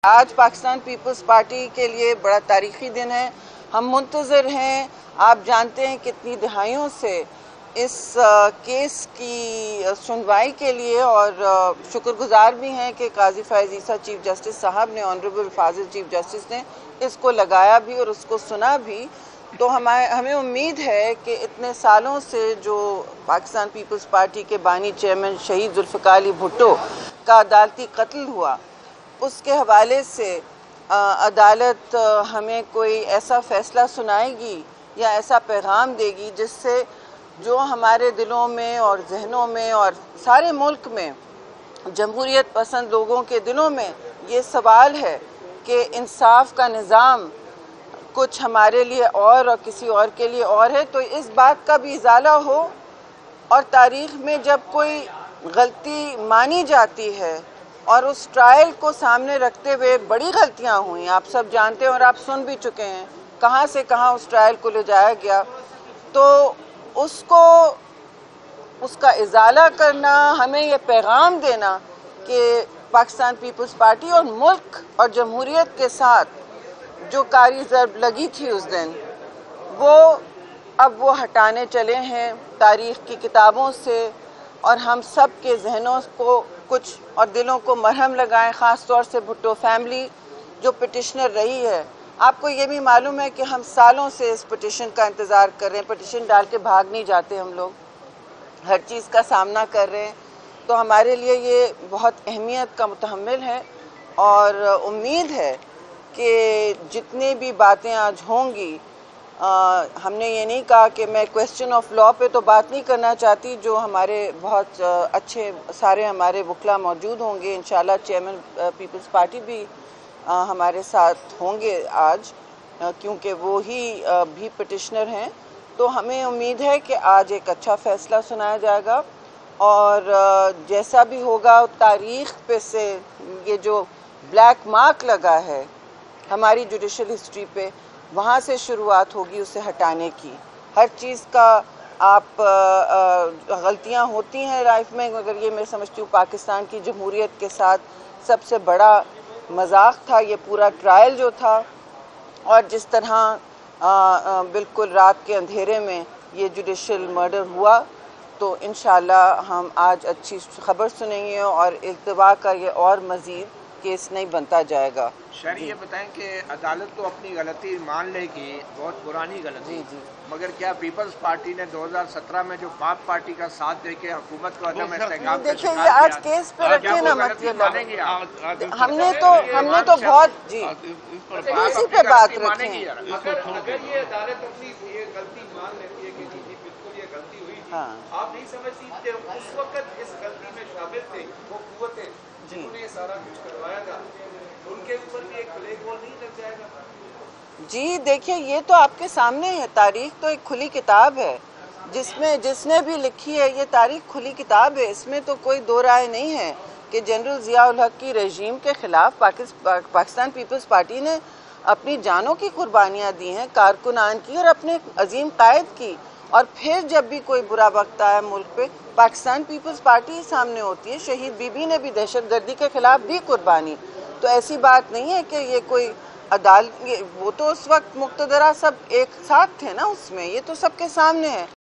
आज Pakistan peoples party के लिए बड़ा तारीखी दिन है। हम मुंतज़िर हैं। आप जानते हैं कितनी दहाइयों से इस केस की सुनवाई के लिए और शुक्रगुजार भी हैं कि काजी फैज़ ईसा चीफ जस्टिस साहब ने, ऑनरेबल फाजिल चीफ जस्टिस ने इसको लगाया भी और उसको सुना भी। तो हमें उम्मीद है कि इतने सालों से जो पाकिस्तान पीपल्स पार्टी के बानी चेयरमैन शहीद जुल्फ़िकार अली भुट्टो का अदालती कत्ल हुआ, उसके हवाले से अदालत हमें कोई ऐसा फ़ैसला सुनाएगी या ऐसा पैगाम देगी जिससे जो हमारे दिलों में और जहनों में और सारे मुल्क में जमहूरियत पसंद लोगों के दिलों में ये सवाल है कि इंसाफ का निज़ाम कुछ हमारे लिए और किसी और के लिए और है, तो इस बात का भी इजाला हो। और तारीख़ में जब कोई गलती मानी जाती है और उस ट्रायल को सामने रखते हुए बड़ी गलतियां हुई, आप सब जानते हैं और आप सुन भी चुके हैं कहां से कहां उस ट्रायल को ले जाया गया, तो उसका इजाला करना, हमें ये पैगाम देना कि पाकिस्तान पीपल्स पार्टी और मुल्क और जमहूरियत के साथ जो कारी ज़रब लगी थी उस दिन, वो हटाने चले हैं तारीख़ की किताबों से, और हम सब के जहनों को कुछ और दिलों को मरहम लगाएं, ख़ास तौर से भुट्टो फैमिली जो पिटिशनर रही है। आपको ये भी मालूम है कि हम सालों से इस पिटिशन का इंतज़ार कर रहे हैं। पिटिशन डाल के भाग नहीं जाते, हम लोग हर चीज़ का सामना कर रहे हैं। तो हमारे लिए ये बहुत अहमियत का मुतहम्मिल है और उम्मीद है कि जितनी भी बातें आज होंगी, हमने ये नहीं कहा कि मैं क्वेश्चन ऑफ लॉ पे तो बात नहीं करना चाहती, जो हमारे बहुत अच्छे सारे हमारे वकला मौजूद होंगे। इंशाल्लाह चेयरमैन पीपल्स पार्टी भी हमारे साथ होंगे आज, क्योंकि वो ही भी पिटिशनर हैं। तो हमें उम्मीद है कि आज एक अच्छा फ़ैसला सुनाया जाएगा और जैसा भी होगा तारीख़ पे से ये जो ब्लैक मार्क लगा है हमारी जुडिशल हिस्ट्री पे, वहाँ से शुरुआत होगी उसे हटाने की। हर चीज़ का गलतियाँ होती हैं लाइफ में, मगर ये मैं समझती हूँ पाकिस्तान की जमहूरियत के साथ सबसे बड़ा मजाक था ये पूरा ट्रायल जो था, और जिस तरह बिल्कुल रात के अंधेरे में ये जुडिशल मर्डर हुआ। तो इंशाल्लाह हम आज अच्छी खबर सुनेंगे और इल्तिवा का ये और मज़ीद केस नहीं बनता जाएगा। शहरी ये बताएं कि अदालत तो अपनी गलती मान लेगी, बहुत पुरानी गलती, मगर क्या पीपल्स पार्टी ने 2017 में जो पाक पार्टी का साथ देके हुकूमत को अदम इस्तेमाल, देखिए ये आज केस पे रखे ना, मतलब हमने तो बहुत जी इसी पे बात रखी है। अगर ये अदालत अपनी ये गलती मान लेती है कि बिल्कुल ये गलती हुई थी, आप नहीं समझती कि उस वक्त इस गलती में शामिल थे वो कुव्वतें जिन्होंने सारा कुछ करवाया था, उनके ऊपर भी एक ब्लैक होल नहीं लग जाएगा? जी देखिए, ये तो आपके सामने है, तारीख तो एक खुली किताब है, जिसमें जिसने भी लिखी है ये तारीख खुली किताब है। इसमें तो कोई दो राय नहीं है कि जनरल ज़िया-उल हक की रजीम के ख़िलाफ़ पाकिस्तान पीपल्स पार्टी ने अपनी जानों की कुर्बानियाँ दी हैं, कारकुनान की और अपने अजीम कायद की। और फिर जब भी कोई बुरा वक्त आया मुल्क पे, पाकिस्तान पीपल्स पार्टी ही सामने होती है। शहीद बीबी ने भी दहशतगर्दी के ख़िलाफ़ दी कुर्बानी। तो ऐसी बात नहीं है कि ये कोई अदालत, वो तो उस वक्त मुक़्तदरा सब एक साथ थे ना उसमें, ये तो सबके सामने है।